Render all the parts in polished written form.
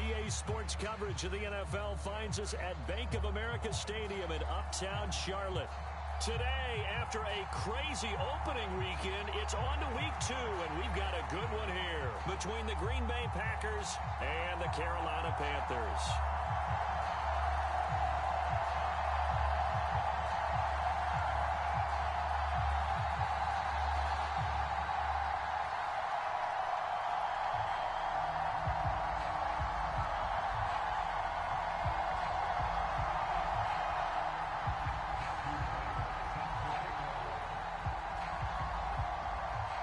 EA Sports coverage of the NFL finds us at Bank of America Stadium in Uptown Charlotte. Today, after a crazy opening weekend, it's on to week 2, and we've got a good one here between the Green Bay Packers and the Carolina Panthers.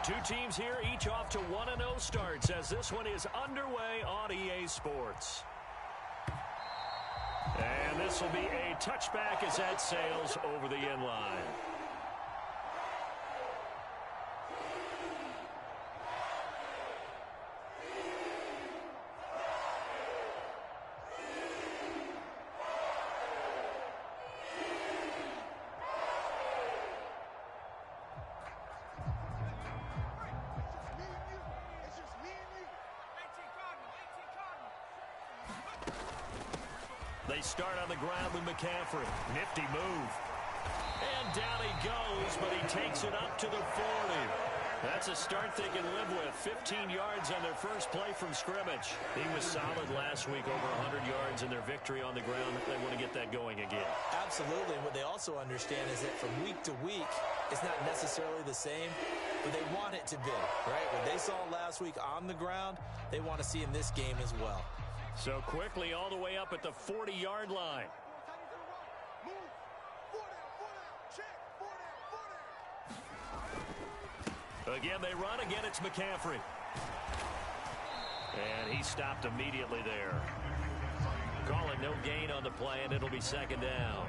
Two teams here, each off to 1-0 starts as this one is underway on EA Sports. And this will be a touchback as that sails over the end line. They start on the ground with McCaffrey. Nifty move. And down he goes, but he takes it up to the 40. That's a start they can live with. 15 yards on their first play from scrimmage. He was solid last week, over 100 yards in their victory on the ground. They want to get that going again. Absolutely. What they also understand is that from week to week, it's not necessarily the same, but they want it to be, right? What they saw last week on the ground, they want to see in this game as well. So quickly all the way up at the 40-yard line. Again, they run. Again, it's McCaffrey. And he stopped immediately there. Calling no gain on the play, and it'll be second down.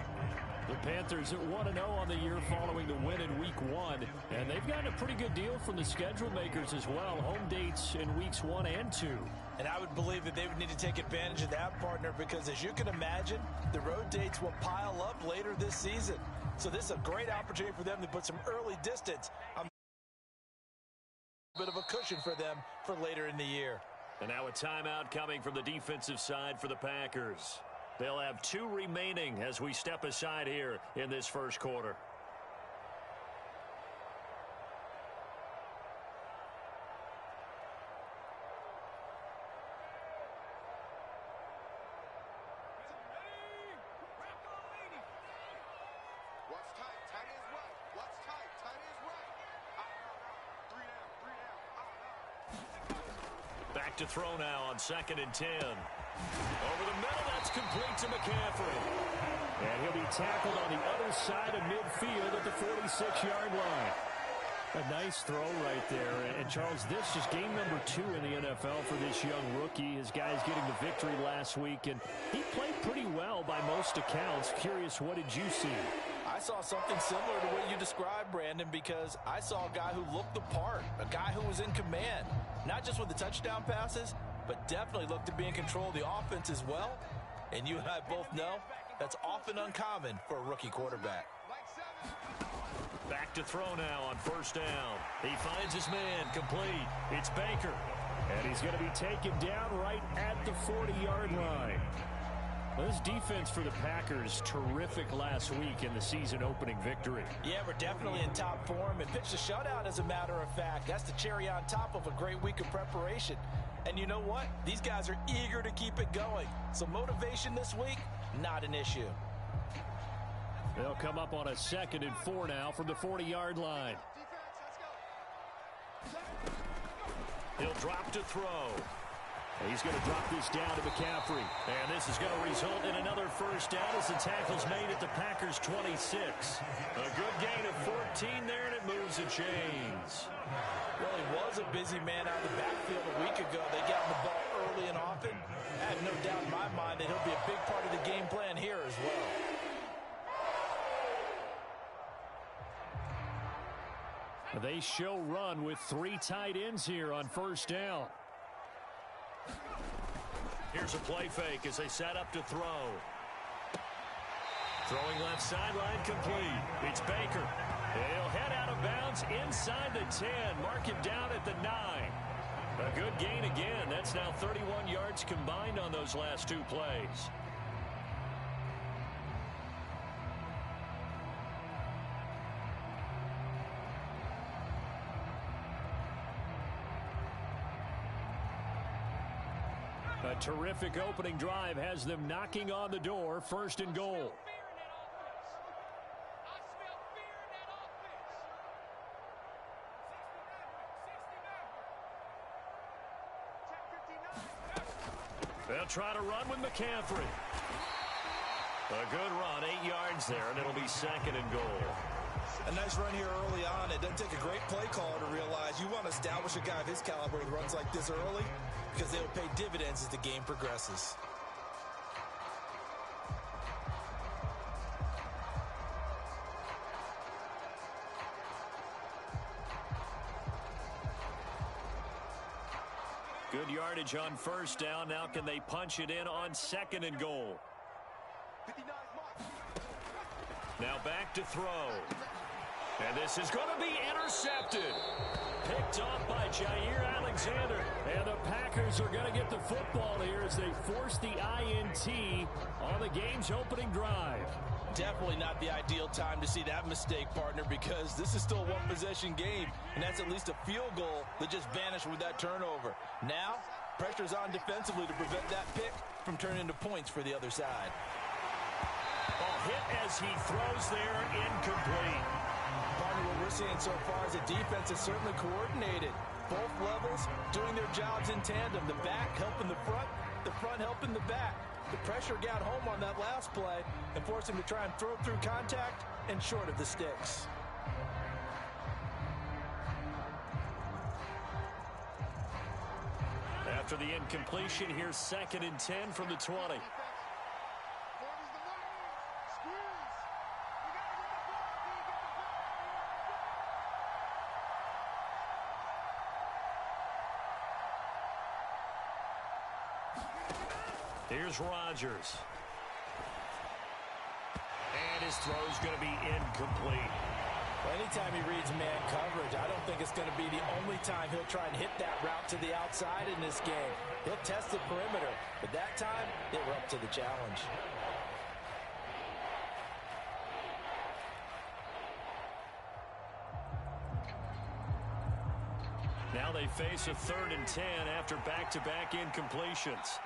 The Panthers at 1-0 on the year following the win in Week 1. And they've gotten a pretty good deal from the schedule makers as well. Home dates in Weeks 1 and 2. And I would believe that they would need to take advantage of that, partner, because as you can imagine, the road dates will pile up later this season. So this is a great opportunity for them to put some early distance on a bit of a cushion for them for later in the year. And now a timeout coming from the defensive side for the Packers. They'll have 2 remaining as we step aside here in this first quarter. Back to throw now on 2nd and 10. Over the middle, that's complete to McCaffrey. And he'll be tackled on the other side of midfield at the 46-yard line. A nice throw right there. And, Charles, this is game number 2 in the NFL for this young rookie. His guys getting the victory last week, and he played pretty well by most accounts. Curious, what did you see? I saw something similar to what you described, Brandon, because I saw a guy who looked the part, a guy who was in command, not just with the touchdown passes, but definitely looked to be in control of the offense as well. And you and I both know that's often uncommon for a rookie quarterback. Back to throw now on 1st down. He finds his man complete. It's Baker. And he's going to be taken down right at the 40-yard line. Well, this defense for the Packers, terrific last week in the season-opening victory. Yeah, we're definitely in top form and pitched a shutout, as a matter of fact. That's the cherry on top of a great week of preparation. And you know what? These guys are eager to keep it going. So motivation this week, not an issue. They'll come up on a 2nd and 4 now from the 40-yard line. He'll drop to throw. He's going to drop this down to McCaffrey. And this is going to result in another first down as the tackle's made at the Packers' 26. A good gain of 14 there, and it moves the chains. Well, he was a busy man out of the backfield a week ago. They got the ball early and often. I have no doubt in my mind that he'll be a big part of the game plan here as well. They show run with 3 tight ends here on 1st down. Here's a play fake as they set up to throw. Throwing left sideline complete. It's Baker. He'll head out of bounds inside the 10. Mark him down at the 9. A good gain again. That's now 31 yards combined on those last two plays. A terrific opening drive has them knocking on the door. First and goal. They'll try to run with McCaffrey. A good run, 8 yards there, and it'll be second and goal. A nice run here early on. It doesn't take a great play caller to realize you want to establish a guy of his caliber with runs like this early because they will pay dividends as the game progresses. Good yardage on first down. Now can they punch it in on second and goal? Now back to throw. And this is going to be intercepted. Picked off by Jair Alexander. And the Packers are going to get the football here as they force the INT on the game's opening drive. Definitely not the ideal time to see that mistake, partner, because this is still a one-possession game, and that's at least a field goal that just vanished with that turnover. Now, pressure's on defensively to prevent that pick from turning into points for the other side. Ball hit as he throws there, incomplete. Partner, what we're seeing so far is the defense is certainly coordinated. Both levels doing their jobs in tandem. The back helping the front helping the back. The pressure got home on that last play and forced him to try and throw through contact and short of the sticks. After the incompletion, here's second and 10 from the 20. Here's Rodgers. And his throw's going to be incomplete. Well, anytime he reads man coverage, I don't think it's going to be the only time he'll try and hit that route to the outside in this game. He'll test the perimeter, but that time, they were up to the challenge. Now they face a 3rd and 10 after back-to-back incompletions.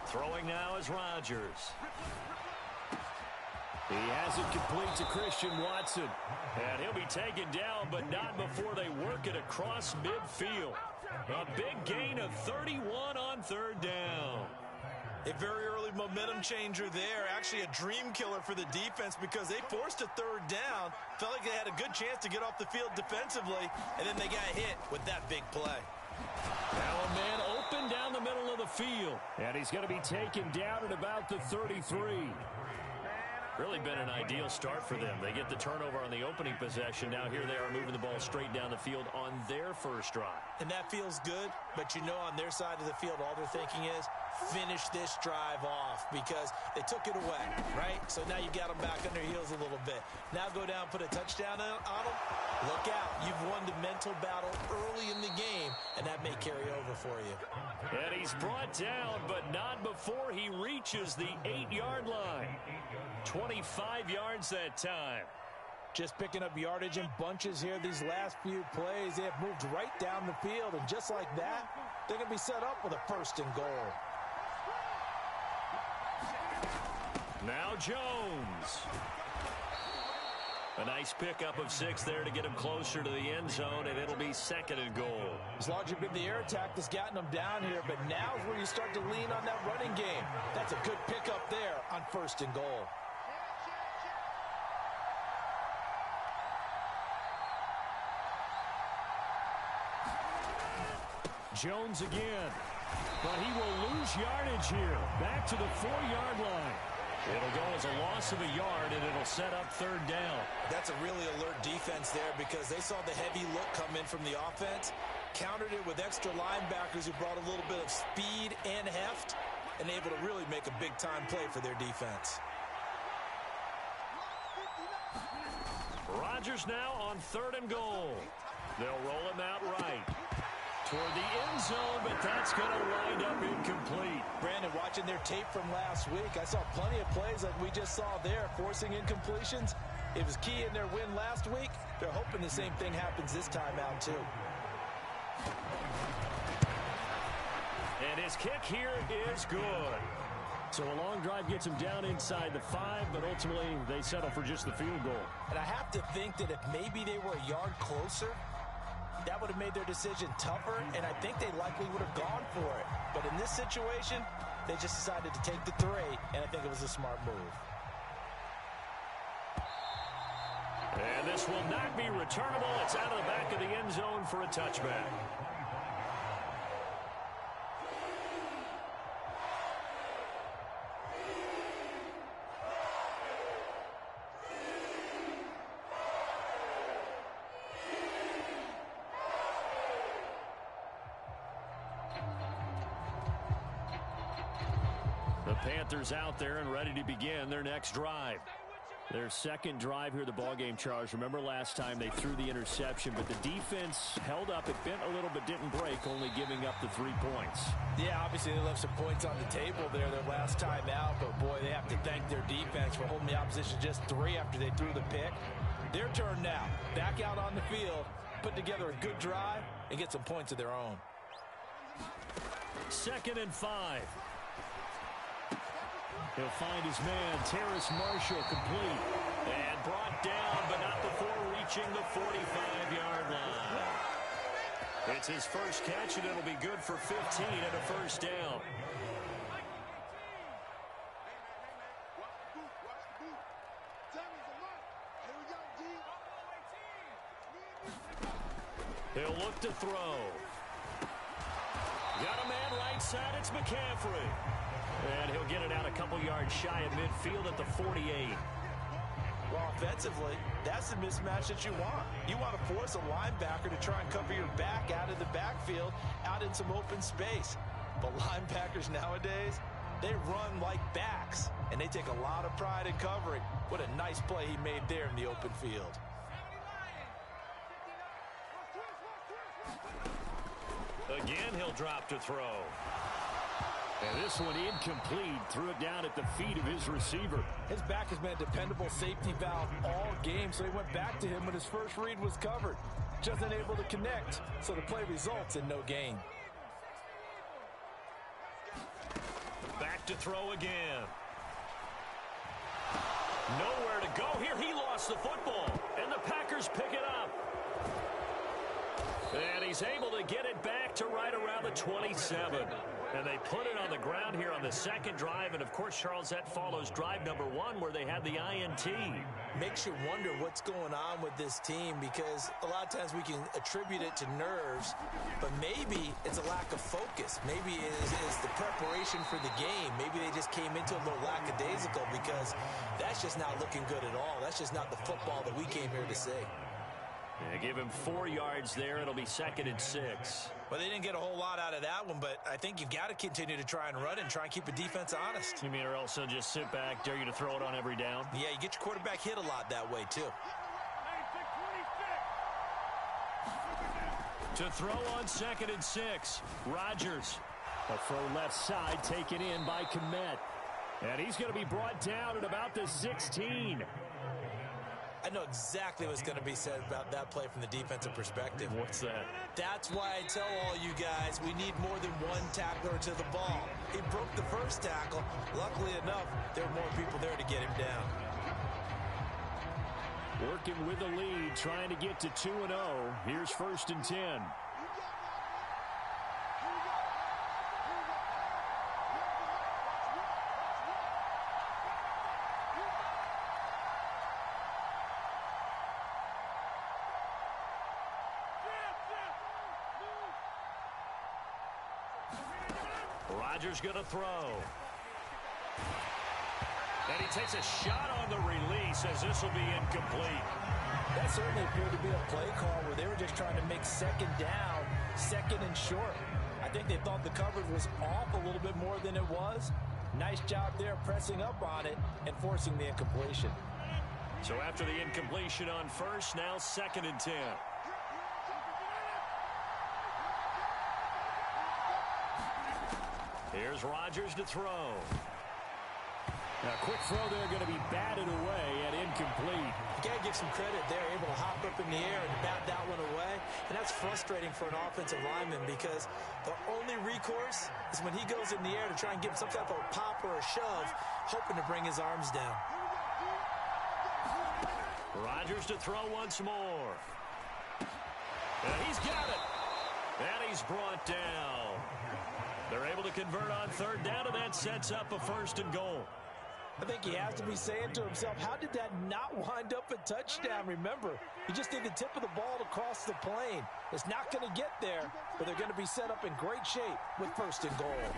Throwing now is Rodgers. He has it complete to Christian Watson. And he'll be taken down, but not before they work it across midfield. A big gain of 31 on 3rd down. A very early momentum changer there. Actually a dream killer for the defense because they forced a 3rd down. Felt like they had a good chance to get off the field defensively, and then they got hit with that big play. Now a man open down the middle of the field. And he's going to be taken down at about the 33. Really been an ideal start for them. They get the turnover on the opening possession. Now here they are moving the ball straight down the field on their first drive. And that feels good, but you know on their side of the field all they're thinking is finish this drive off because they took it away, right? So now you got them back on their heels a little bit. Now go down, put a touchdown on them. Look out. You've won the mental battle early in the game, and that may carry over for you. And he's brought down, but not before he reaches the 8-yard line. 25 yards that time. Just picking up yardage in bunches here these last few plays. They have moved right down the field, and just like that, they're going to be set up with a 1st and goal. Now Jones. A nice pickup of 6 there to get him closer to the end zone, and it'll be 2nd and goal. It's largely been the air attack that's gotten them down here, but now is where you start to lean on that running game. That's a good pickup there on 1st and goal. Jones again. But he will lose yardage here. Back to the 4-yard line. It'll go as a loss of a yard, and it'll set up 3rd down. That's a really alert defense there because they saw the heavy look come in from the offense, countered it with extra linebackers who brought a little bit of speed and heft, and able to really make a big-time play for their defense. Rodgers now on 3rd and goal. They'll roll him out right toward the end zone, but that's going to wind up incomplete. Brandon, watching their tape from last week, I saw plenty of plays like we just saw there, forcing incompletions. It was key in their win last week. They're hoping the same thing happens this time out, too. And his kick here is good. So a long drive gets him down inside the 5, but ultimately they settle for just the field goal. And I have to think that if maybe they were a yard closer, that would have made their decision tougher, and I think they likely would have gone for it. But in this situation, they just decided to take the 3, and I think it was a smart move. And this will not be returnable. It's out of the back of the end zone for a touchback. The Panthers out there and ready to begin their next drive. Their second drive here, the ballgame, Charles. Remember last time they threw the interception, but the defense held up. It bent a little but didn't break, only giving up the 3 points. Yeah, obviously they left some points on the table there their last time out, but boy, they have to thank their defense for holding the opposition just 3 after they threw the pick. Their turn now. Back out on the field, put together a good drive, and get some points of their own. 2nd and 5. He'll find his man, Terrace Marshall, complete. And brought down, but not before reaching the 45-yard line. It's his first catch, and it'll be good for 15 and a first down. He'll look to throw. Got a man right side, it's McCaffrey. And he'll get it out a couple yards shy of midfield at the 48. Well, offensively, that's the mismatch that you want. You want to force a linebacker to try and cover your back out of the backfield, out in some open space. But linebackers nowadays, they run like backs, and they take a lot of pride in covering. What a nice play he made there in the open field. Again, he'll drop to throw. And this one incomplete. Threw it down at the feet of his receiver. His back has been a dependable safety valve all game, so he went back to him when his first read was covered. Just unable to connect, so the play results in no gain. Back to throw again. Nowhere to go here. He lost the football, and the Packers pick it up. And he's able to get it back to right around the 27. And they put it on the ground here on the second drive. And, of course, Charles, that follows drive number 1 where they had the INT. Makes you wonder what's going on with this team, because a lot of times we can attribute it to nerves, but maybe it's a lack of focus. Maybe it's the preparation for the game. Maybe they just came into it a little lackadaisical, because that's just not looking good at all. That's just not the football that we came here to see. Yeah, give him 4 yards there. It'll be 2nd and 6. Well, they didn't get a whole lot out of that one, but I think you've got to continue to try and run and try and keep the defense honest. You mean, or else they'll just sit back, dare you to throw it on every down? Yeah, you get your quarterback hit a lot that way, too. To throw on 2nd and 6. Rodgers. A throw left side taken in by Kmet. And he's going to be brought down at about the 16. I know exactly what's going to be said about that play from the defensive perspective. What's that? That's why I tell all you guys we need more than one tackler to the ball. He broke the first tackle. Luckily enough, there were more people there to get him down. Working with the lead, trying to get to 2-0. Here's 1st and 10. Rodgers going to throw. And he takes a shot on the release as this will be incomplete. That certainly appeared to be a play call where they were just trying to make 2nd down, 2nd and short. I think they thought the coverage was off a little bit more than it was. Nice job there pressing up on it and forcing the incompletion. So after the incompletion on first, now 2nd and 10. Here's Rodgers to throw. A quick throw there going to be batted away and incomplete. You got to give some credit there, able to hop up in the air and bat that one away. And that's frustrating for an offensive lineman because the only recourse is when he goes in the air to try and give some type of a pop or a shove, hoping to bring his arms down. Rodgers to throw once more. And he's got it. And he's brought down. They're able to convert on 3rd down, and that sets up a 1st and goal. I think he has to be saying to himself, how did that not wind up a touchdown? Remember, you just need the tip of the ball to cross the plane. It's not going to get there, but they're going to be set up in great shape with 1st and goal.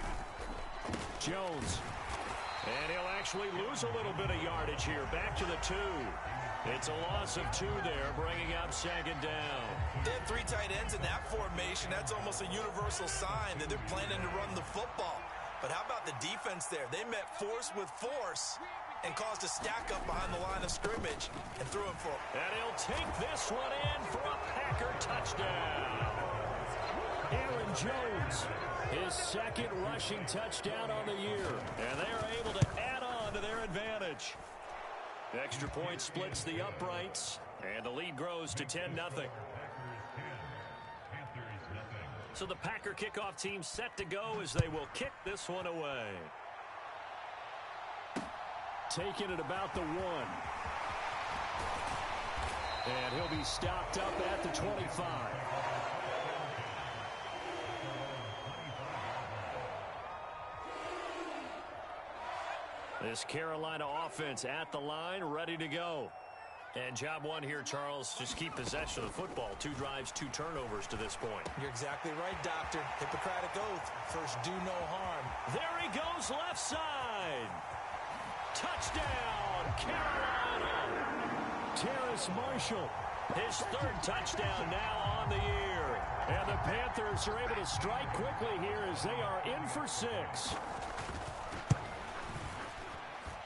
Jones. And he'll actually lose a little bit of yardage here. Back to the 2. It's a loss of 2 there, bringing up 2nd down. They have 3 tight ends in that formation. That's almost a universal sign that they're planning to run the football. But how about the defense there? They met force with force and caused a stack up behind the line of scrimmage and threw him for. And he'll take this one in for a Packer touchdown. Aaron Jones, his 2nd rushing touchdown on the year. And they are able to add on to their advantage. Extra point splits the uprights, and the lead grows to 10-0. So the Packer kickoff team set to go as they will kick this one away. Taking it about the 1. And he'll be stopped up at the 25. This Carolina offense at the line, ready to go. And job one here, Charles, just keep possession of the football. 2 drives, 2 turnovers to this point. You're exactly right, Doctor. Hippocratic oath. First, do no harm. There he goes, left side. Touchdown, Carolina. Terrace Marshall. His 3rd touchdown now on the year. And the Panthers are able to strike quickly here as they are in for 6.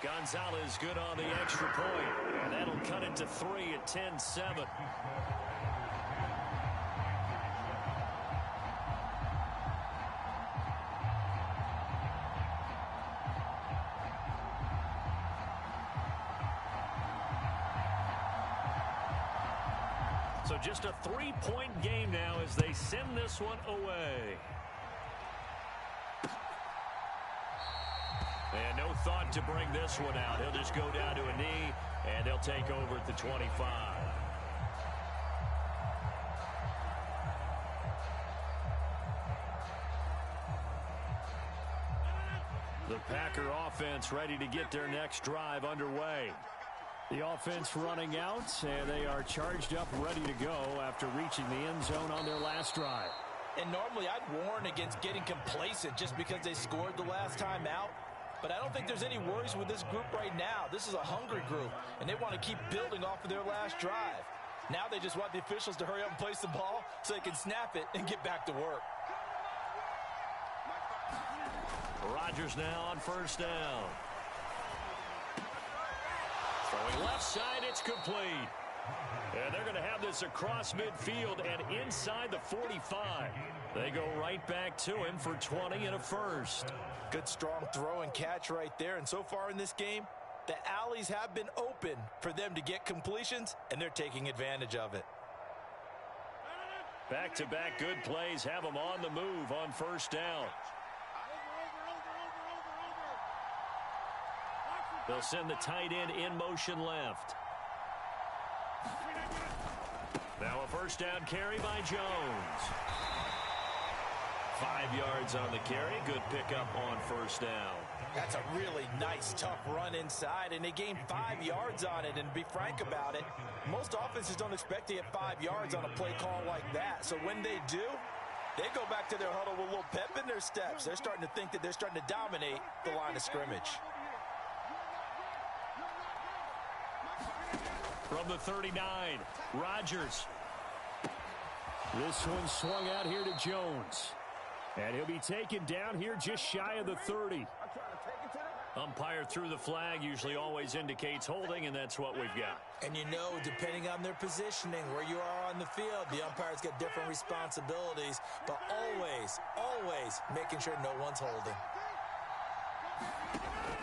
Gonzalez good on the extra point, and that'll cut it to 3 at 10-7. So just a 3-point game now as they send this one away. And no thought to bring this one out. He'll just go down to a knee, and they'll take over at the 25. The Packer offense ready to get their next drive underway. The offense running out, and they are charged up, ready to go after reaching the end zone on their last drive. And normally I'd warn against getting complacent just because they scored the last time out. But I don't think there's any worries with this group right now. This is a hungry group, and they want to keep building off of their last drive. Now they just want the officials to hurry up and place the ball so they can snap it and get back to work. Rodgers now on 1st down. Throwing left side, it's complete. And they're going to have this across midfield and inside the 45. They go right back to him for 20 and a 1st. Good strong throw and catch right there. And so far in this game, the alleys have been open for them to get completions, and they're taking advantage of it. Back-to-back good plays have them on the move on 1st down. They'll send the tight end in motion left. Now a 1st down carry by Jones. 5 yards on the carry. Good pickup on 1st down. That's a really nice, tough run inside, and they gained 5 yards on it. And to be frank about it, most offenses don't expect to get 5 yards on a play call like that. So when they do, they go back to their huddle with a little pep in their steps. They're starting to think that they're starting to dominate the line of scrimmage. From the 39, Rodgers. This one swung out here to Jones. And he'll be taken down here just shy of the 30. Umpire threw the flag, usually always indicates holding, and that's what we've got. And you know, depending on their positioning, where you are on the field, the umpires get different responsibilities, but always making sure no one's holding.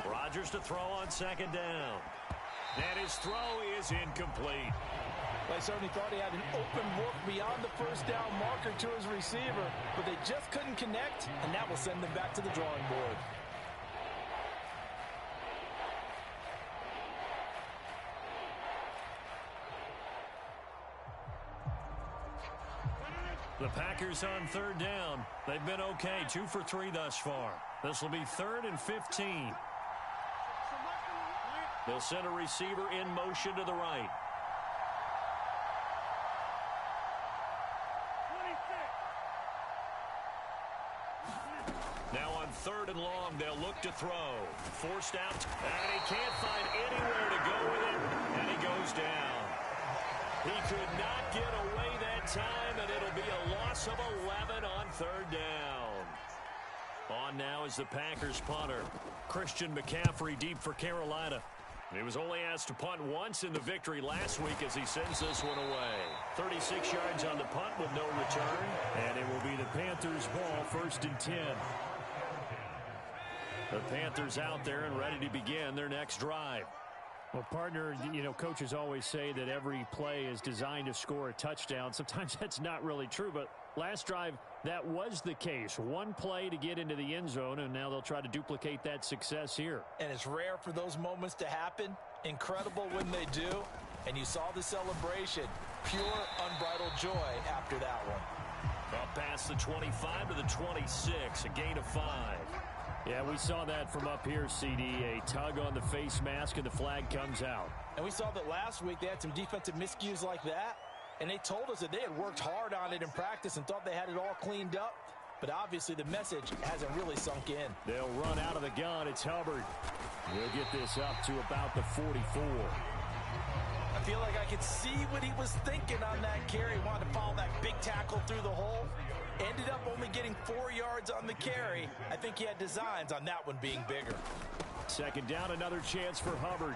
Rodgers to throw on second down. And his throw is incomplete. They certainly thought he had an open look beyond the first down marker to his receiver, but they just couldn't connect, and that will send them back to the drawing board. The Packers on third down. They've been okay, 2 for 3 thus far. This will be 3rd and 15. They'll send a receiver in motion to the right. Now on 3rd and long, they'll look to throw. Forced out, and he can't find anywhere to go with it, and he goes down. He could not get away that time, and it'll be a loss of 11 on 3rd down. On now is the Packers punter, Christian McCaffrey, deep for Carolina. He was only asked to punt once in the victory last week as he sends this one away. 36 yards on the punt with no return. And it will be the Panthers' ball, 1st and 10. The Panthers out there and ready to begin their next drive. Well, partner, you know, coaches always say that every play is designed to score a touchdown. Sometimes that's not really true, but last drive, that was the case. One play to get into the end zone, and now they'll try to duplicate that success here. And it's rare for those moments to happen. Incredible when they do. And you saw the celebration. Pure, unbridled joy after that one. Up past the 25 to the 26, a gain of 5. Yeah, we saw that from up here, CD. A tug on the face mask, and the flag comes out. And we saw that last week they had some defensive miscues like that. And they told us that they had worked hard on it in practice and thought they had it all cleaned up. But obviously the message hasn't really sunk in. They'll run out of the gun. It's Hubbard. We'll get this up to about the 44. I feel like I could see what he was thinking on that carry. Wanted to follow that big tackle through the hole. Ended up only getting 4 yards on the carry. I think he had designs on that one being bigger. Second down, another chance for Hubbard.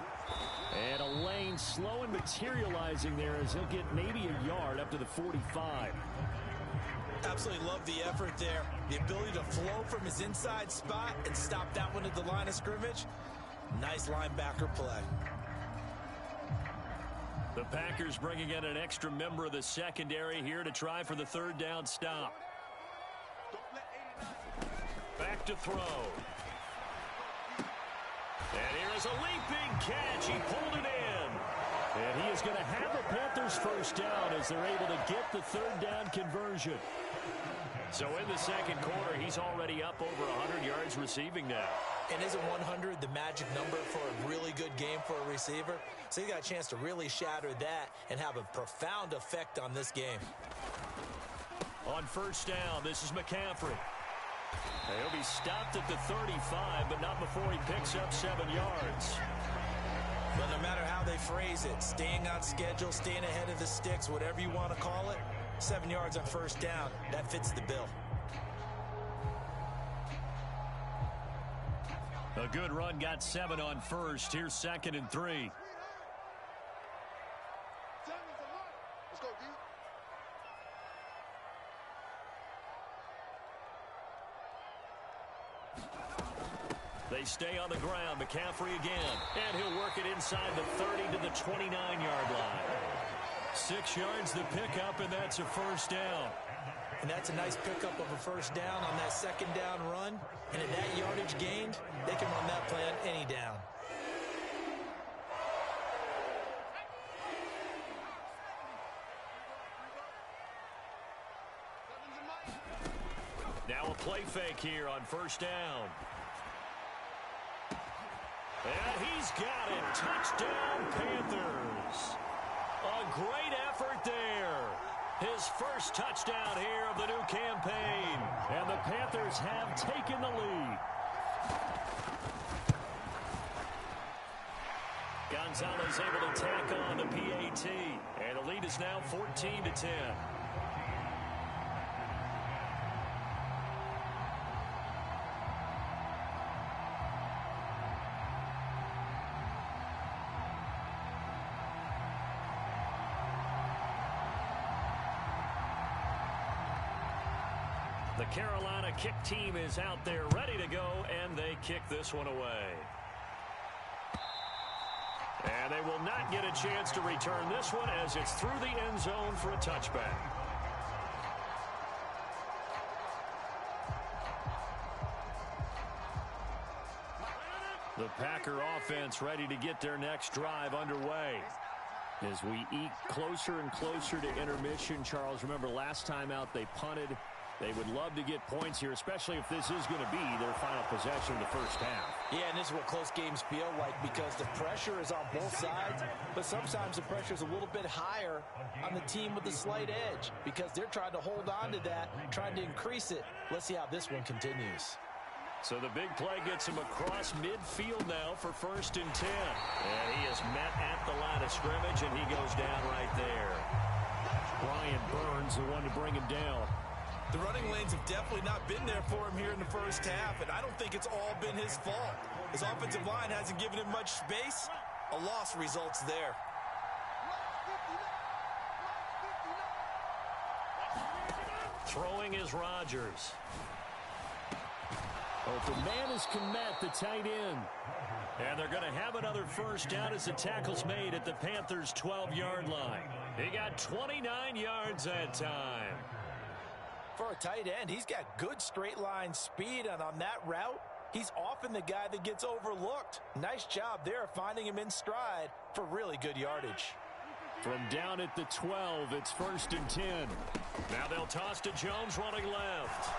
And a lane slow and materializing there as he'll get maybe a yard up to the 45. Absolutely love the effort there. The ability to flow from his inside spot and stop that one at the line of scrimmage. Nice linebacker play. The Packers bringing in an extra member of the secondary here to try for the 3rd down stop. Back to throw. And here is a leaping catch. He pulled it in. And he is going to have the Panthers' first down as they're able to get the 3rd down conversion. So in the second quarter, he's already up over 100 yards receiving now. And isn't 100 the magic number for a really good game for a receiver? So he got a chance to really shatter that and have a profound effect on this game. On 1st down, this is McCaffrey. He'll be stopped at the 35, but not before he picks up 7 yards. But no matter how they phrase it, staying on schedule, staying ahead of the sticks, whatever you want to call it, 7 yards on 1st down, that fits the bill. A good run, got 7 on 1st. Here's 2nd and 3. They stay on the ground. McCaffrey again. And he'll work it inside the 30 to the 29-yard line. 6 yards the pickup, and that's a 1st down. And that's a nice pickup of a 1st down on that 2nd down run. And at that yardage gained, they can run that play on any down. Now a play fake here on 1st down. And he's got it. Touchdown, Panthers. A great effort there. His first touchdown here of the new campaign. And the Panthers have taken the lead. Gonzalez able to tack on the PAT. And the lead is now 14-10. The Carolina kick team is out there ready to go, and they kick this one away. And they will not get a chance to return this one as it's through the end zone for a touchback. The Packer offense ready to get their next drive underway. As we eke closer and closer to intermission, Charles, remember last time out they punted. They would love to get points here, especially if this is going to be their final possession of the first half. Yeah, and this is what close games feel like because the pressure is on both sides, but sometimes the pressure is a little bit higher on the team with the slight edge because they're trying to hold on to that, trying to increase it. Let's see how this one continues. So the big play gets him across midfield now for 1st and 10. And he is met at the line of scrimmage, and he goes down right there. Brian Burns, the one to bring him down. The running lanes have definitely not been there for him here in the first half, and I don't think it's all been his fault. His offensive line hasn't given him much space. A loss results there. Throwing is Rodgers. Open man is Kmet, the tight end. And they're going to have another first down as the tackle's made at the Panthers' 12-yard line. He got 29 yards that time. For a tight end, he's got good straight line speed, and on that route, he's often the guy that gets overlooked. Nice job there finding him in stride for really good yardage. From down at the 12, it's 1st and 10. Now they'll toss to Jones running left.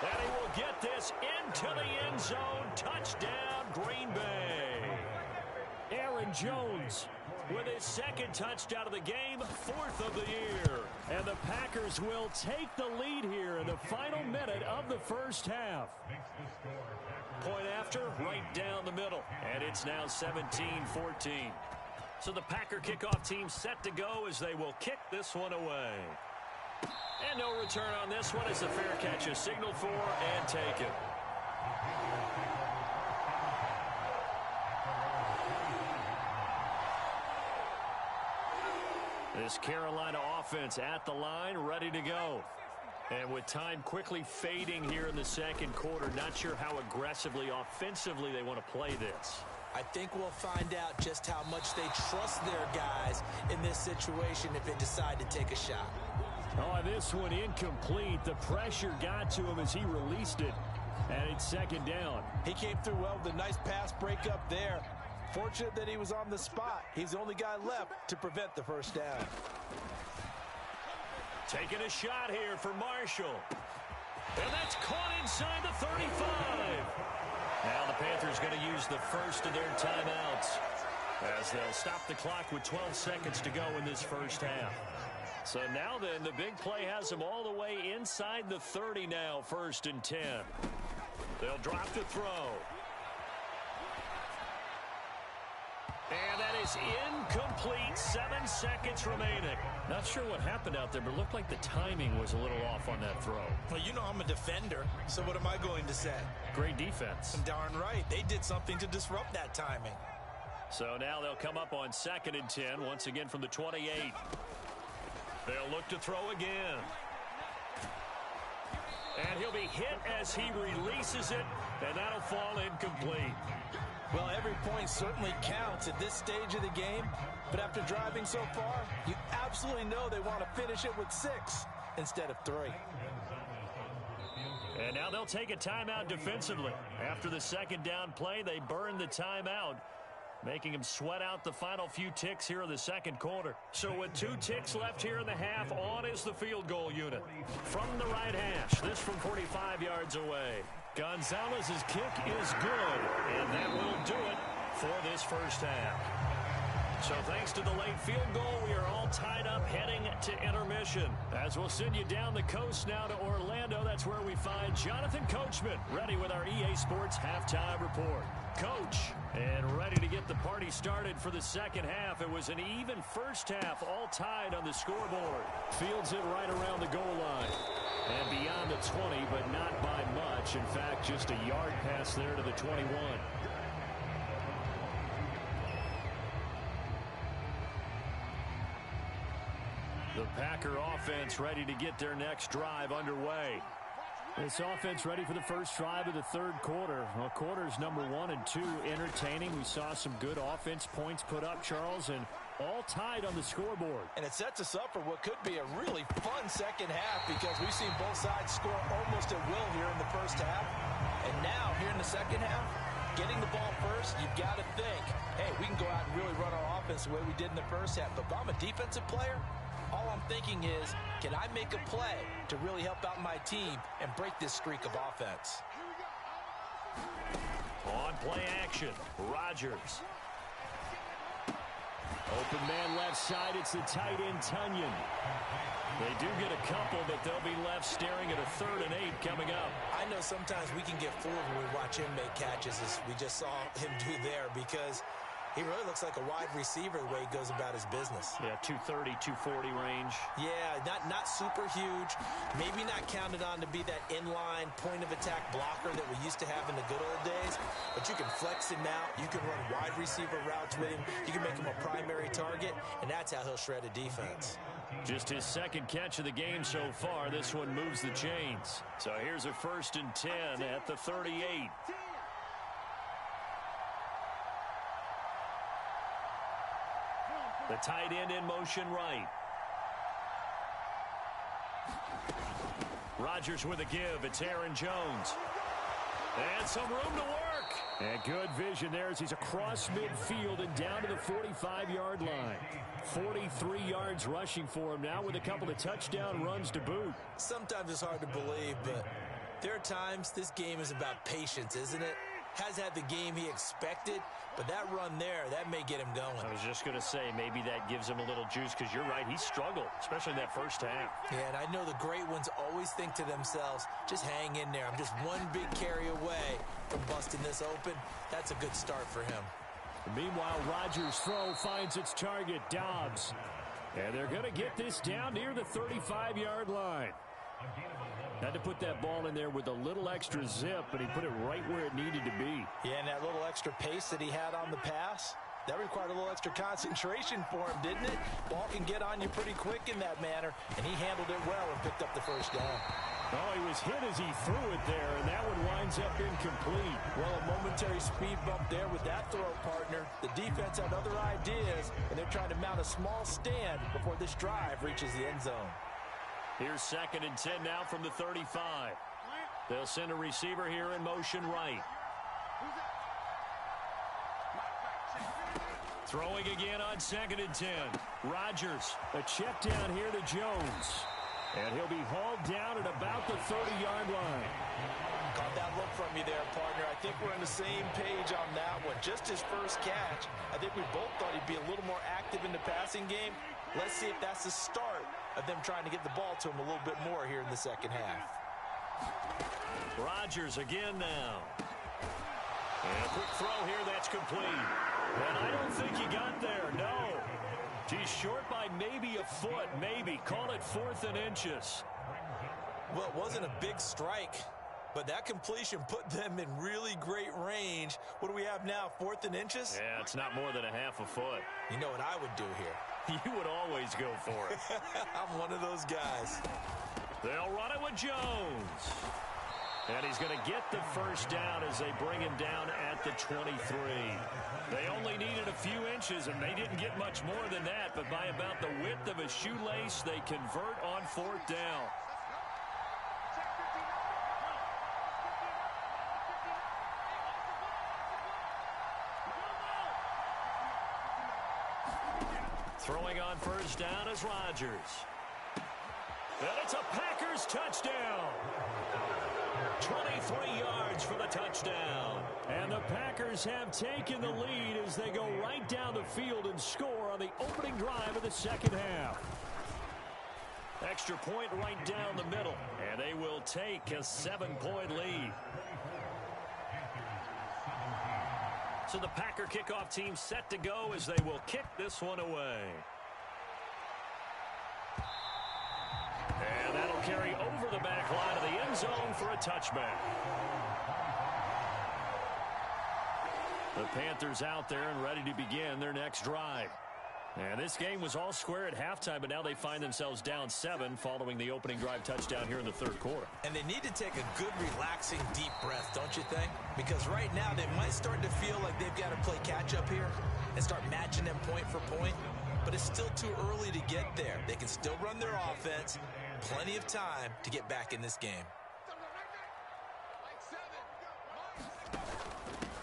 And he will get this into the end zone. Touchdown, Green Bay. Aaron Jones with his 2nd touchdown of the game, 4th of the year. And the Packers will take the lead here in the final minute of the first half. Point after, right down the middle. And it's now 17-14. So the Packer kickoff team set to go as they will kick this one away. And no return on this one as the fair catch is signaled for and taken. This Carolina offense at the line, ready to go. And with time quickly fading here in the second quarter, not sure how aggressively, offensively they want to play this. I think we'll find out just how much they trust their guys in this situation if they decide to take a shot. Oh, this one incomplete. The pressure got to him as he released it. And it's 2nd down. He came through well with a nice pass breakup there. Fortunate that he was on the spot. He's the only guy left to prevent the first down. Taking a shot here for Marshall. And that's caught inside the 35. Now the Panthers going to use the first of their timeouts as they'll stop the clock with 12 seconds to go in this first half. So now then, the big play has them all the way inside the 30 now, 1st and 10. They'll drop to throw. And that is incomplete. 7 seconds remaining. Not sure what happened out there, but it looked like the timing was a little off on that throw. Well, you know I'm a defender, so what am I going to say? Great defense. Darn right. They did something to disrupt that timing. So now they'll come up on 2nd and 10, once again from the 28. They'll look to throw again. And he'll be hit as he releases it, and that'll fall incomplete. Well, every point certainly counts at this stage of the game, but after driving so far, you absolutely know they want to finish it with 6 instead of 3. And now they'll take a timeout defensively. After the 2nd down play, they burn the timeout, making them sweat out the final few ticks here in the second quarter. So with 2 ticks left here in the half, on is the field goal unit. From the right hash, this from 45 yards away. Gonzalez's kick is good, and that will do it for this first half. So thanks to the late field goal, we are all tied up heading to intermission. As we'll send you down the coast now to Orlando, that's where we find Jonathan Coachman, ready with our EA Sports Halftime Report. Coach, and ready to get the party started for the second half. It was an even first half, all tied on the scoreboard. Fields it right around the goal line. And beyond the 20, but not by much. In fact, just a yard pass there to the 21. The Packer offense ready to get their next drive underway. This offense ready for the first drive of the third quarter. Well, quarters number 1 and 2 entertaining. We saw some good offense points put up, Charles, and all tied on the scoreboard. And it sets us up for what could be a really fun second half because we've seen both sides score almost at will here in the first half. And now, here in the second half, getting the ball first, you've got to think, hey, we can go out and really run our offense the way we did in the first half. But if I'm a defensive player, all I'm thinking is, can I make a play to really help out my team and break this streak of offense? On play action, Rodgers. Open man left side, it's the tight end, Tunyon. They do get a couple, but they'll be left staring at a 3rd and 8 coming up. I know sometimes we can get fooled when we watch him make catches, as we just saw him do there, because he really looks like a wide receiver the way he goes about his business. Yeah, 230, 240 range. Yeah, not super huge. Maybe not counted on to be that inline point-of-attack blocker that we used to have in the good old days. But you can flex him out. You can run wide receiver routes with him. You can make him a primary target, and that's how he'll shred a defense. Just his second catch of the game so far. This one moves the chains. So here's a 1st and 10 at the 38. The tight end in motion right. Rodgers with a give. It's Aaron Jones. And some room to work. And good vision there as he's across midfield and down to the 45-yard line. 43 yards rushing for him now with a couple of touchdown runs to boot. Sometimes it's hard to believe, but there are times this game is about patience, isn't it? Has had the game he expected, but that run there, that may get him going. I was just going to say, maybe that gives him a little juice because you're right, he struggled, especially in that first half. Yeah, and I know the great ones always think to themselves, just hang in there. I'm just one big carry away from busting this open. That's a good start for him. Meanwhile, Rodgers' throw finds its target, Dobbs. And they're going to get this down near the 35-yard line. Had to put that ball in there with a little extra zip, but he put it right where it needed to be. Yeah, and that little extra pace that he had on the pass, that required a little extra concentration for him, didn't it? Ball can get on you pretty quick in that manner, and he handled it well and picked up the first down. Oh, he was hit as he threw it there, and that one winds up incomplete. Well, a momentary speed bump there with that throw, partner. The defense had other ideas, and they're trying to mount a small stand before this drive reaches the end zone. Here's 2nd and 10 now from the 35. They'll send a receiver here in motion right. Throwing again on 2nd and 10. Rodgers, a check down here to Jones. And he'll be hauled down at about the 30-yard line. Caught that look from you there, partner. I think we're on the same page on that one. Just his first catch. I think we both thought he'd be a little more active in the passing game. Let's see if that's the start of them trying to get the ball to him a little bit more here in the second half. Rodgers again now. And a quick throw here, that's complete. And I don't think he got there, no. He's short by maybe a foot, maybe. Call it 4th and inches. Well, it wasn't a big strike, but that completion put them in really great range. What do we have now, 4th and inches? Yeah, it's not more than a half a foot. You know what I would do here? You would always go for it. I'm one of those guys. They'll run it with Jones. And he's going to get the first down as they bring him down at the 23. They only needed a few inches, and they didn't get much more than that. But by about the width of a shoelace, they convert on 4th down. Throwing on first down is Rodgers. And it's a Packers touchdown. 23 yards for the touchdown. And the Packers have taken the lead as they go right down the field and score on the opening drive of the second half. Extra point right down the middle. And they will take a 7-point lead. So the Packer kickoff team set to go as they will kick this one away. And that'll carry over the back line of the end zone for a touchback. The Panthers out there and ready to begin their next drive. And this game was all square at halftime, but now they find themselves down 7 following the opening drive touchdown here in the third quarter. And they need to take a good, relaxing, deep breath, don't you think? Because right now they might start to feel like they've got to play catch-up here and start matching them point for point. But it's still too early to get there. They can still run their offense. Plenty of time to get back in this game.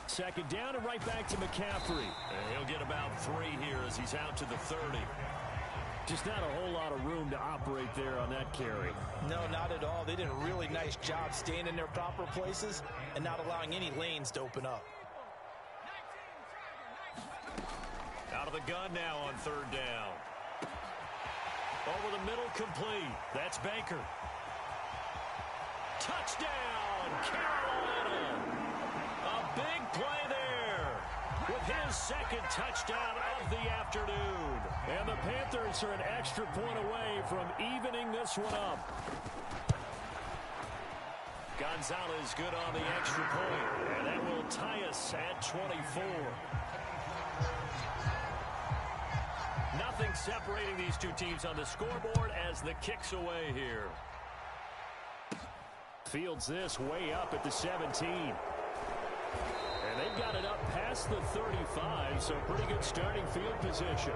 Second down and right back to McCaffrey. And he'll get about 3 here as he's out to the 30. Just not a whole lot of room to operate there on that carry. No, not at all. They did a really nice job staying in their proper places and not allowing any lanes to open up. Out of the gun now on third down. Over the middle, complete. That's Baker. Touchdown, Carolina. A big play there with his second touchdown of the afternoon. And the Panthers are an extra point away from evening this one up. Gonzalez good on the extra point, and that will tie us at 24. Nothing separating these two teams on the scoreboard as the kick's away here. Fields this way up at the 17. And they've got it up past the 35, so pretty good starting field position.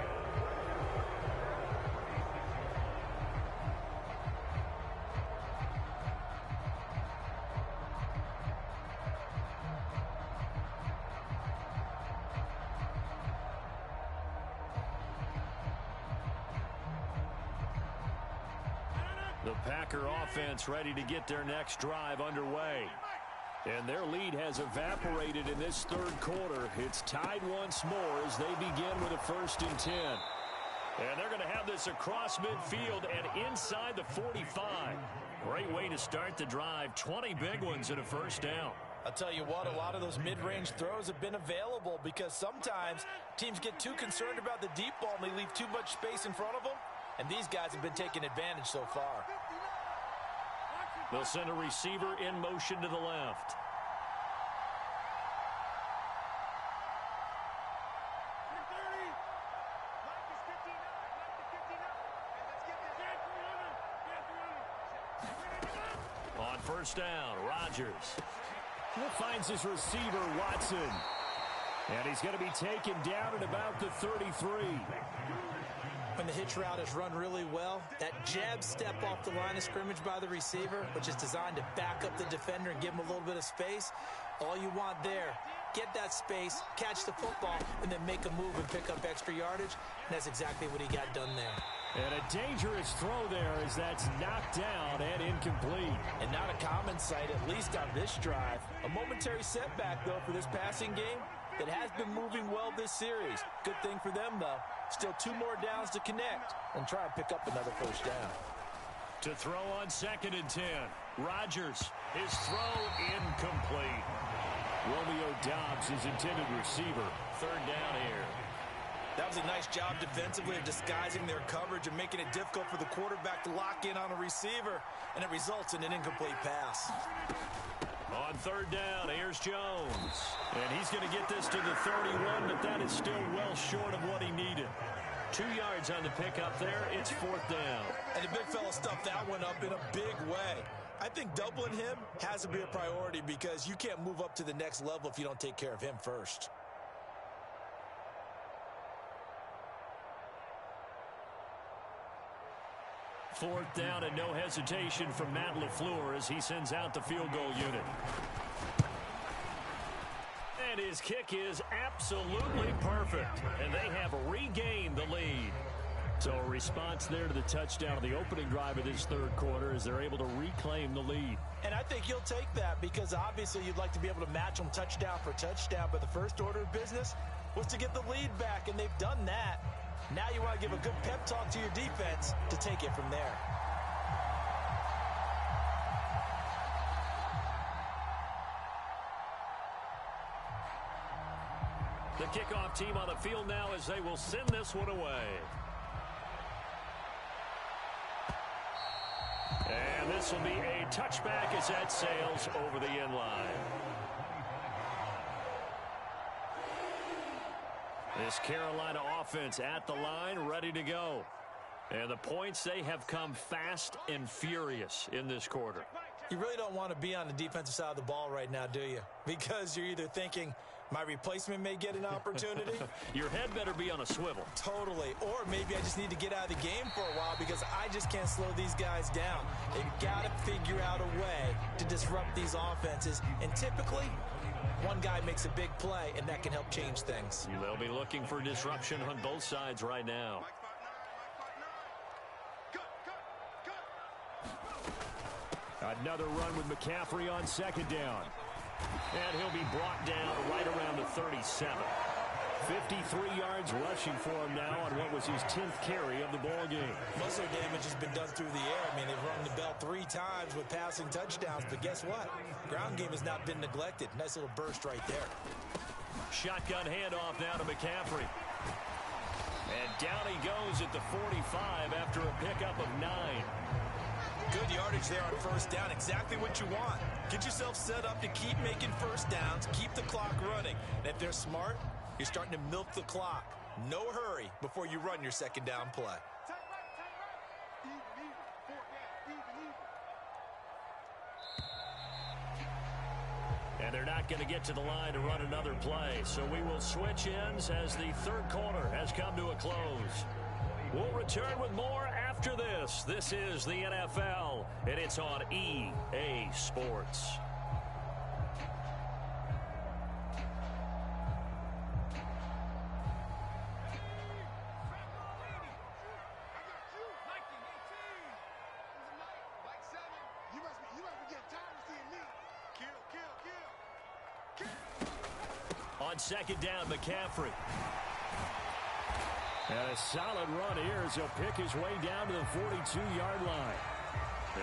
The Packer offense ready to get their next drive underway. And their lead has evaporated in this third quarter. It's tied once more as they begin with a 1st and 10. And they're going to have this across midfield and inside the 45. Great way to start the drive. 20 big ones and a 1st down. I'll tell you what, a lot of those mid-range throws have been available because sometimes teams get too concerned about the deep ball and they leave too much space in front of them. And these guys have been taking advantage so far. They'll send a receiver in motion to the left. On 1st down, Rodgers. He finds his receiver, Watson. And he's going to be taken down at about the 33. When the hitch route is run really well, that jab step off the line of scrimmage by the receiver, which is designed to back up the defender and give him a little bit of space, all you want there, get that space, catch the football, and then make a move and pick up extra yardage. And that's exactly what he got done there. And a dangerous throw there as that's knocked down and incomplete. And not a common sight, at least on this drive. A momentary setback, though, for this passing game that has been moving well this series. Good thing for them, though. Still 2 more downs to connect and try and pick up another 1st down. To throw on 2nd and 10. Rodgers, his throw incomplete. Romeo Doubs, his intended receiver. 3rd down here. That was a nice job defensively of disguising their coverage and making it difficult for the quarterback to lock in on a receiver, and it results in an incomplete pass. On 3rd down, here's Jones. And he's going to get this to the 31, but that is still well short of what he needed. 2 yards on the pickup there. It's 4th down. And the big fella stuffed that one up in a big way. I think doubling him has to be a priority because you can't move up to the next level if you don't take care of him first. Fourth down and no hesitation from Matt LaFleur as he sends out the field goal unit. And his kick is absolutely perfect. And they have regained the lead. So a response there to the touchdown of the opening drive of this third quarter as they're able to reclaim the lead. And I think you'll take that because obviously you'd like to be able to match them touchdown for touchdown. But the first order of business was to get the lead back, and they've done that. Now you want to give a good pep talk to your defense to take it from there. The kickoff team on the field now as they will send this one away. And this will be a touchback as that sails over the end line. This Carolina offense at the line, ready to go. And the points, they have come fast and furious in this quarter. You really don't want to be on the defensive side of the ball right now, do you? Because you're either thinking, my replacement may get an opportunity. Your head better be on a swivel. Totally. Or maybe I just need to get out of the game for a while because I just can't slow these guys down. They've got to figure out a way to disrupt these offenses. And typically, one guy makes a big play, and that can help change things. They'll be looking for disruption on both sides right now. Another run with McCaffrey on second down. And he'll be brought down right around the 37. 53 yards rushing for him now on what was his 10th carry of the ball game. Most of the damage has been done through the air. I mean, they've rung the bell 3 times with passing touchdowns, but guess what? Ground game has not been neglected. Nice little burst right there. Shotgun handoff now to McCaffrey. And down he goes at the 45 after a pickup of 9. Good yardage there on first down. Exactly what you want. Get yourself set up to keep making first downs, keep the clock running. And if they're smart, you're starting to milk the clock. No hurry before you run your second down play. And they're not going to get to the line to run another play. So we will switch ends as the third quarter has come to a close. We'll return with more after this. This is the NFL, and it's on EA Sports. On second down, McCaffrey. And a solid run here as he'll pick his way down to the 42-yard line.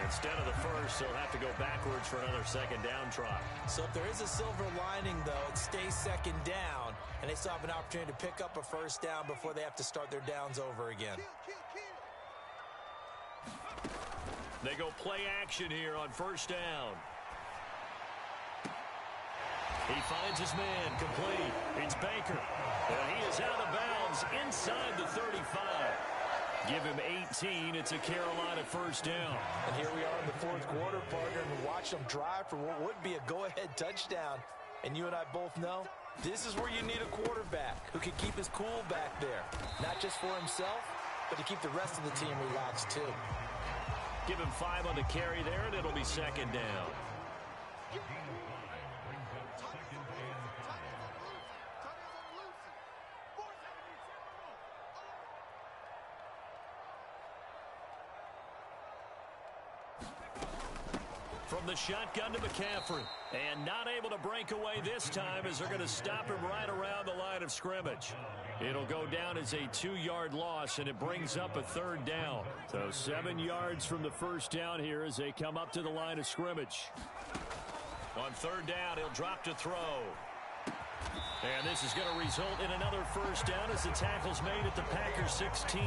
Instead of the first, he'll have to go backwards for another second down try. So if there is a silver lining, though, it stays second down, and they still have an opportunity to pick up a first down before they have to start their downs over again. They go play action here on first down. He finds his man complete. It's Baker. And he is out of bounds inside the 35. Give him 18. It's a Carolina first down. And here we are in the fourth quarter, partner, and watch them drive for what would be a go-ahead touchdown. And you and I both know this is where you need a quarterback who can keep his cool back there. Not just for himself, but to keep the rest of the team relaxed too. Give him 5 on the carry there, and it'll be second down. From the shotgun to McCaffrey. And not able to break away this time as they're going to stop him right around the line of scrimmage. It'll go down as a 2-yard loss, and it brings up a third down. So 7 yards from the first down here as they come up to the line of scrimmage. On third down, he'll drop to throw. And this is going to result in another first down as the tackle's made at the Packers 16.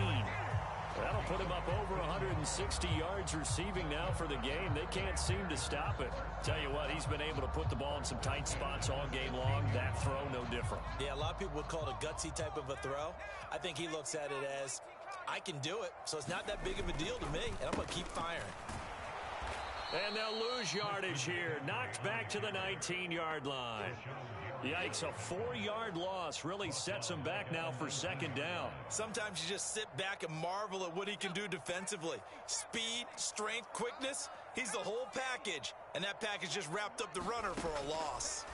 That'll put him up over 160 yards receiving now for the game. They can't seem to stop it. Tell you what, he's been able to put the ball in some tight spots all game long. That throw, no different. Yeah, a lot of people would call it a gutsy type of a throw. I think he looks at it as, I can do it, so it's not that big of a deal to me, and I'm going to keep firing. And they'll lose yardage here. Knocked back to the 19-yard line. Yikes, a 4-yard loss really sets him back now for second down. Sometimes you just sit back and marvel at what he can do defensively. Speed, strength, quickness, he's the whole package. And that package just wrapped up the runner for a loss.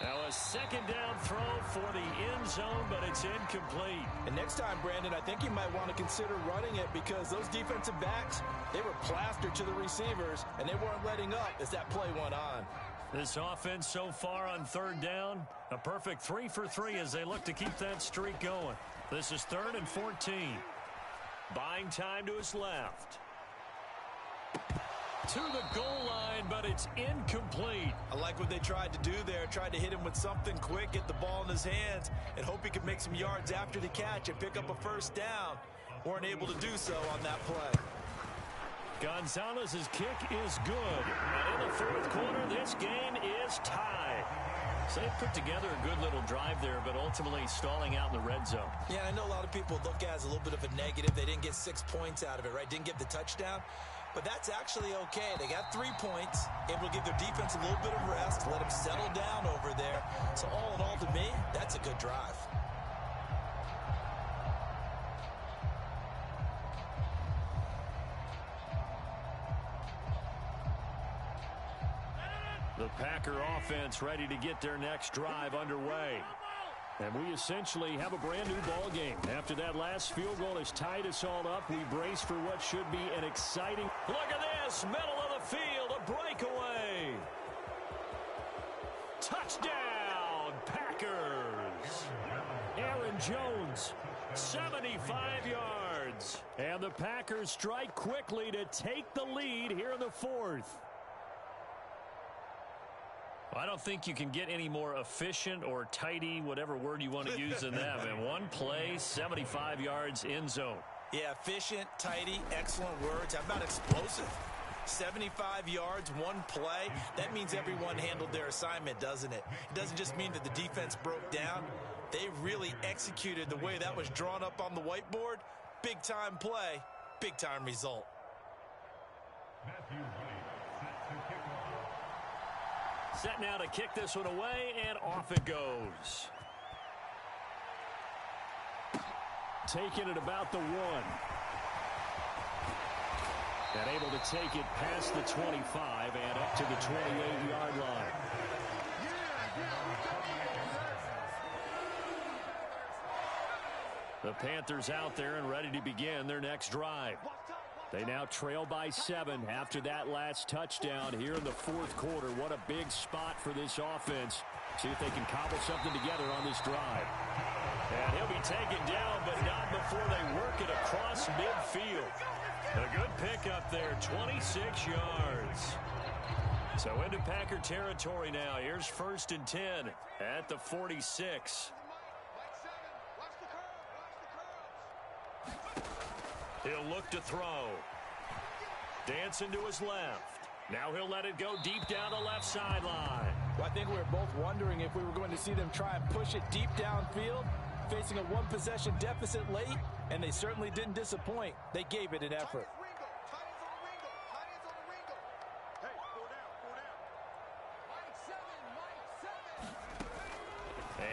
Now a second down throw for the end zone, but it's incomplete. And next time, Brandon, I think you might want to consider running it because those defensive backs, they were plastered to the receivers, and they weren't letting up as that play went on. This offense so far on third down, a perfect 3 for 3 as they look to keep that streak going. This is 3rd and 14. Buying time to his left. To the goal line, but it's incomplete. I like what they tried to do there. Tried to hit him with something quick, get the ball in his hands, and hope he could make some yards after the catch and pick up a first down. Weren't able to do so on that play. Gonzalez's kick is good. And in the fourth quarter, this game is tied. So they put together a good little drive there, but ultimately stalling out in the red zone. Yeah, I know a lot of people look at it as a little bit of a negative. They didn't get 6 points out of it, right? Didn't get the touchdown. But that's actually okay. They got 3 points, able to give their defense a little bit of rest, let them settle down over there. So all in all, to me, that's a good drive. The Packer offense ready to get their next drive underway. And we essentially have a brand new ball game. After that last field goal has tied us all up, we brace for what should be an exciting... Look at this, middle of the field, a breakaway. Touchdown, Packers. Aaron Jones, 75 yards. And the Packers strike quickly to take the lead here in the fourth. I don't think you can get any more efficient or tidy, whatever word you want to use in that. In one play, 75 yards in zone. Yeah, efficient, tidy, excellent words. How about explosive? 75 yards, one play. That means everyone handled their assignment, doesn't it? It doesn't just mean that the defense broke down. They really executed the way that was drawn up on the whiteboard. Big-time play, big-time result. Set now to kick this one away, and off it goes. Taking it about the 1. And able to take it past the 25 and up to the 28-yard line. The Panthers out there and ready to begin their next drive. They now trail by 7 after that last touchdown here in the fourth quarter. What a big spot for this offense. See if they can cobble something together on this drive. And he'll be taken down, but not before they work it across midfield. A good pickup there, 26 yards. So into Packer territory now. Here's 1st and 10 at the 46. He'll look to throw. Dancing to his left. Now he'll let it go deep down the left sideline. Well, I think we were both wondering if we were going to see them try and push it deep downfield, facing a one-possession deficit late, and they certainly didn't disappoint. They gave it an effort.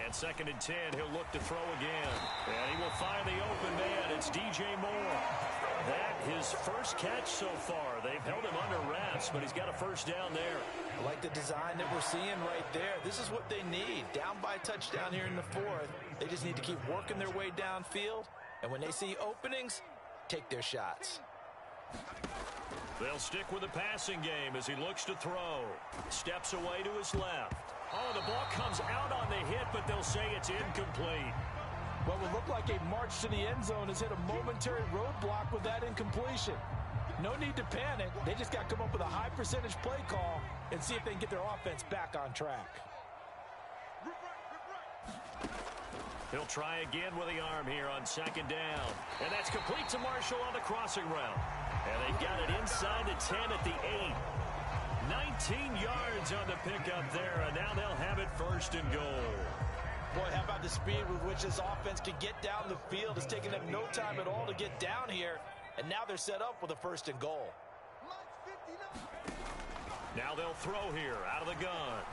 And 2nd and 10, he'll look to throw again. And he will find the open man. It's DJ Moore. That his first catch so far. They've held him under wraps, but he's got a first down there. I like the design that we're seeing right there. This is what they need. Down by touchdown here in the fourth. They just need to keep working their way downfield. And when they see openings, take their shots. They'll stick with the passing game as he looks to throw. Steps away to his left. Oh, the ball comes out on the hit, but they'll say it's incomplete. What would look like a march to the end zone has hit a momentary roadblock with that incompletion. No need to panic. They just got to come up with a high percentage play call and see if they can get their offense back on track. He'll try again with the arm here on 2nd down. And that's complete to Marshall on the crossing route. And they've got it inside the 10 at the 8. 19 yards on the pickup there, and now they'll have it 1st and goal. Boy, how about the speed with which this offense can get down the field? It's taken them no time at all to get down here, and now they're set up with a 1st and goal. Now they'll throw here out of the gun.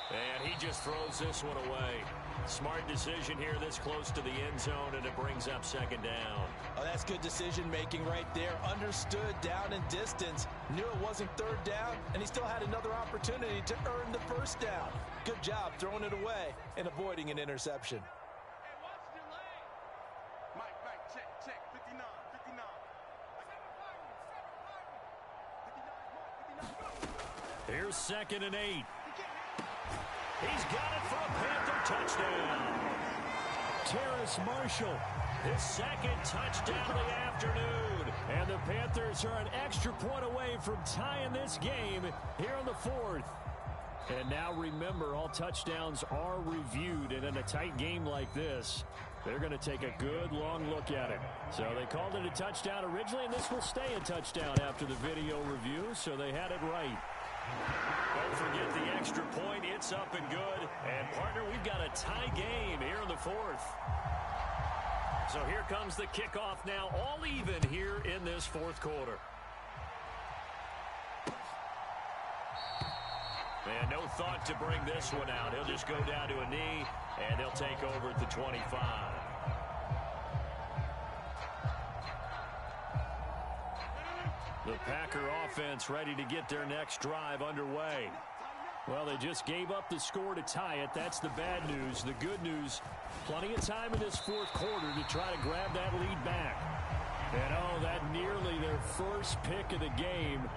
And he just throws this one away. Smart decision here this close to the end zone, and it brings up 2nd down. Oh, that's good decision-making right there. Understood down and distance. Knew it wasn't 3rd down, and he still had another opportunity to earn the 1st down. Good job throwing it away and avoiding an interception. Check, 59. Here's 2nd and 8. He's got it for a Panther touchdown. Terrace Marshall, His 2nd touchdown of the afternoon. and the Panthers are an extra point away from tying this game here in the fourth. And now remember, all touchdowns are reviewed, and in a tight game like this, they're going to take a good long look at it. So they called it a touchdown originally, and this will stay a touchdown after the video review, so they had it right. Don't forget the extra point. It's up and good. And, partner, we've got a tie game here in the fourth. So here comes the kickoff now, all even here in this fourth quarter. And no thought to bring this one out. He'll just go down to a knee, and they'll take over at the 25. The Packer offense ready to get their next drive underway. Well, they just gave up the score to tie it. That's the bad news. The good news, plenty of time in this fourth quarter to try to grab that lead back. And, oh, that nearly their first pick of the game,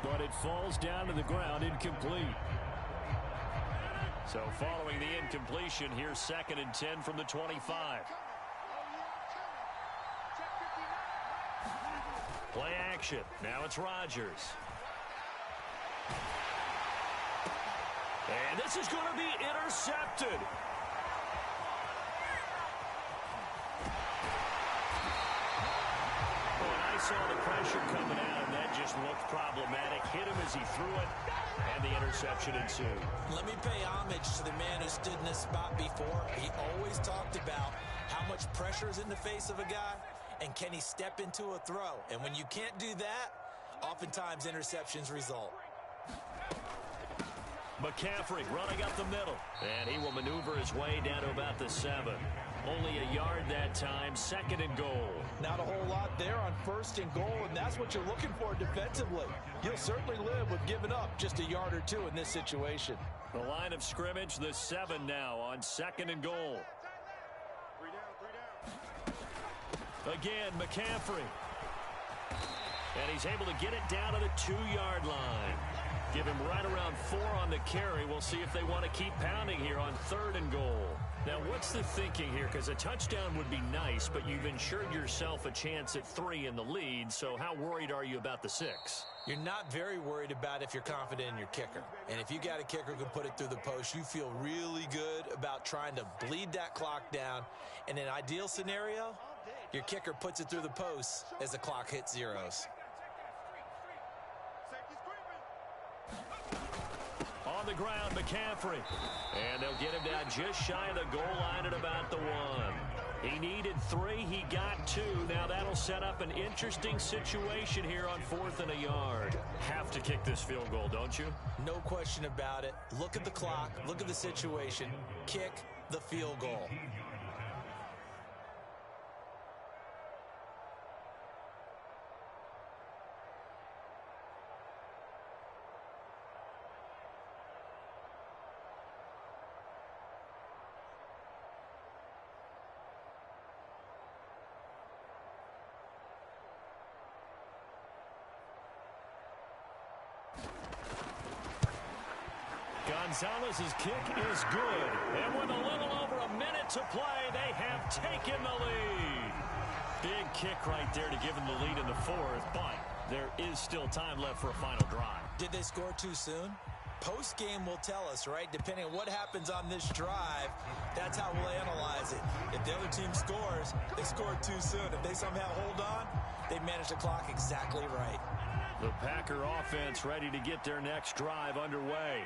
but it falls down to the ground incomplete. So following the incompletion, here's 2nd and 10 from the 25. Play action. Now it's Rodgers. And this is going to be intercepted. When I saw the pressure coming out, and that just looked problematic. Hit him as he threw it, and the interception ensued. Let me pay homage to the man who stood in this spot before. He always talked about how much pressure is in the face of a guy, and can he step into a throw. And when you can't do that, oftentimes interceptions result. McCaffrey running up the middle, and he will maneuver his way down to about the 7. Only a yard that time, 2nd and goal. Not a whole lot there on 1st and goal, and that's what you're looking for defensively. You'll certainly live with giving up just a yard or two in this situation. The line of scrimmage, the 7 now on 2nd and goal. Again, McCaffrey. And he's able to get it down to the 2-yard line. Give him right around 4 on the carry. We'll see if they want to keep pounding here on 3rd and goal. Now, what's the thinking here? Because a touchdown would be nice, but you've ensured yourself a chance at 3 in the lead. So how worried are you about the 6? You're not very worried about if you're confident in your kicker. And if you got a kicker who can put it through the post, you feel really good about trying to bleed that clock down. In an ideal scenario, your kicker puts it through the post as the clock hits zeros. On the ground, McCaffrey. And they'll get him down just shy of the goal line at about the 1. He needed 3. He got 2. Now that'll set up an interesting situation here on 4th and a yard. Have to kick this field goal, don't you? No question about it. Look at the clock. Look at the situation. Kick the field goal. Gonzalez's kick is good. And with a little over a minute to play, they have taken the lead. Big kick right there to give them the lead in the 4th, but there is still time left for a final drive. Did they score too soon? Post-game will tell us, right? Depending on what happens on this drive, that's how we'll analyze it. If the other team scores, they scored too soon. If they somehow hold on, they manage the clock exactly right. The Packer offense ready to get their next drive underway.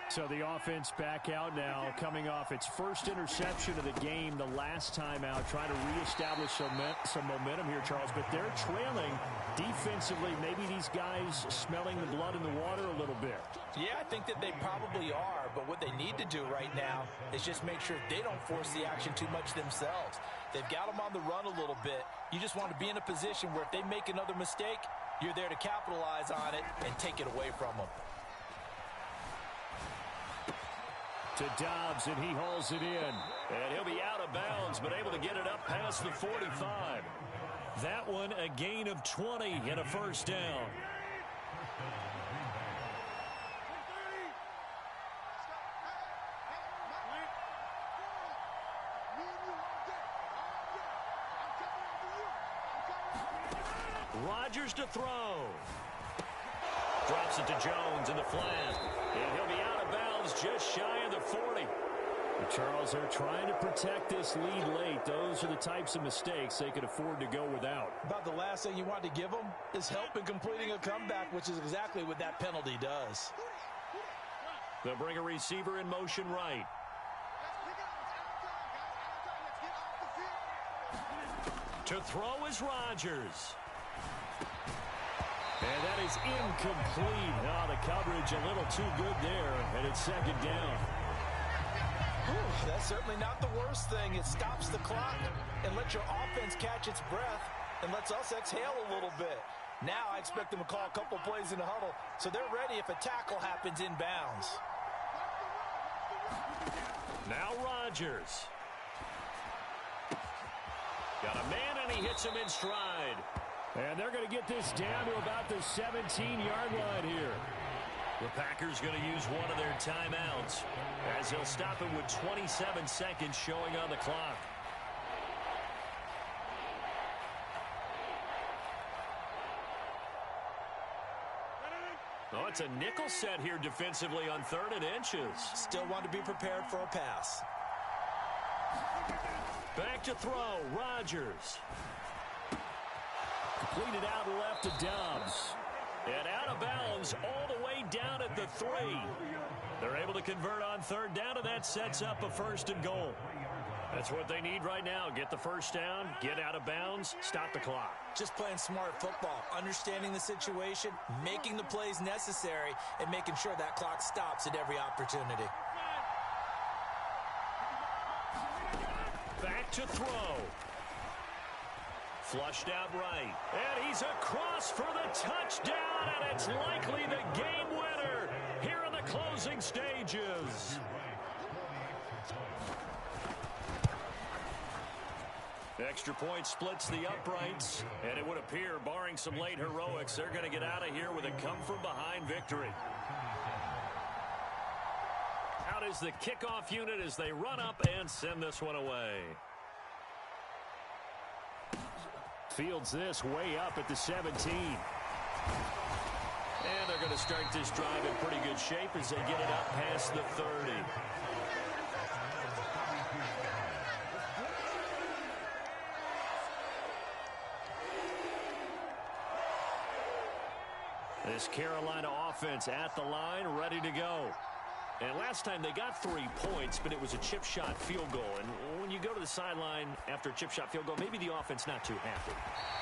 So the offense back out now, coming off its first interception of the game the last time out, trying to reestablish some momentum here, Charles. But they're trailing defensively. Maybe these guys smelling the blood in the water a little bit. Yeah, I think that they probably are. But what they need to do right now is just make sure they don't force the action too much themselves. They've got them on the run a little bit. You just want to be in a position where if they make another mistake, you're there to capitalize on it and take it away from them. To Dobbs, and he hauls it in. And he'll be out of bounds, but able to get it up past the 45. That one, a gain of 20 and a first down. Rodgers to throw. Drops it to Jones in the flat. And he'll be out of bounds just shy of the 40. Charles, they're trying to protect this lead late. Those are the types of mistakes they could afford to go without. About the last thing you want to give them is help in completing a comeback, which is exactly what that penalty does. They'll bring a receiver in motion right. To throw is Rodgers. And that is incomplete. Oh, the coverage a little too good there, and it's second down. Whew, that's certainly not the worst thing. It stops the clock and lets your offense catch its breath and lets us exhale a little bit. Now I expect them to call a couple plays in the huddle so they're ready if a tackle happens inbounds. Now Rodgers. Got a man, and he hits him in stride. And they're going to get this down to about the 17-yard line here. The Packers going to use one of their timeouts as they'll stop it with 27 seconds showing on the clock. Oh, it's a nickel set here defensively on 3rd and inches. Still want to be prepared for a pass. Back to throw, Rodgers. Completed out left to Dobbs. And out of bounds all the way down at the 3. They're able to convert on 3rd down, and that sets up a 1st and goal. That's what they need right now. Get the first down, get out of bounds, stop the clock. Just playing smart football, understanding the situation, making the plays necessary, and making sure that clock stops at every opportunity. Back to throw. Flushed out right. And he's across for the touchdown, and it's likely the game winner here in the closing stages. Extra point splits the uprights, and it would appear, barring some late heroics, they're going to get out of here with a come-from-behind victory. Out is the kickoff unit as they run up and send this one away. Fields this way up at the 17. And they're going to start this drive in pretty good shape as they get it up past the 30. This Carolina offense at the line, ready to go. And last time they got 3 points, but it was a chip shot field goal. And when you go to the sideline after a chip shot field goal, maybe the offense not too happy.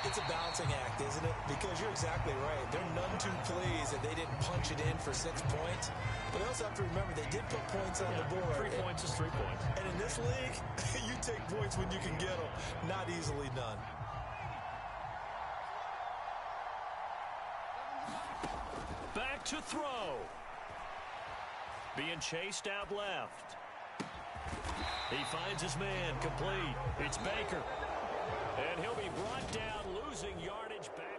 It's a balancing act, isn't it? Because you're exactly right. They're none too pleased that they didn't punch it in for 6 points. But they also have to remember they did put points on the board. 3 points is 3 points. And in this league, you take points when you can get them. Not easily done. Back to throw. Being chased out left. He finds his man, complete. It's Baker. And he'll be brought down, losing yardage back.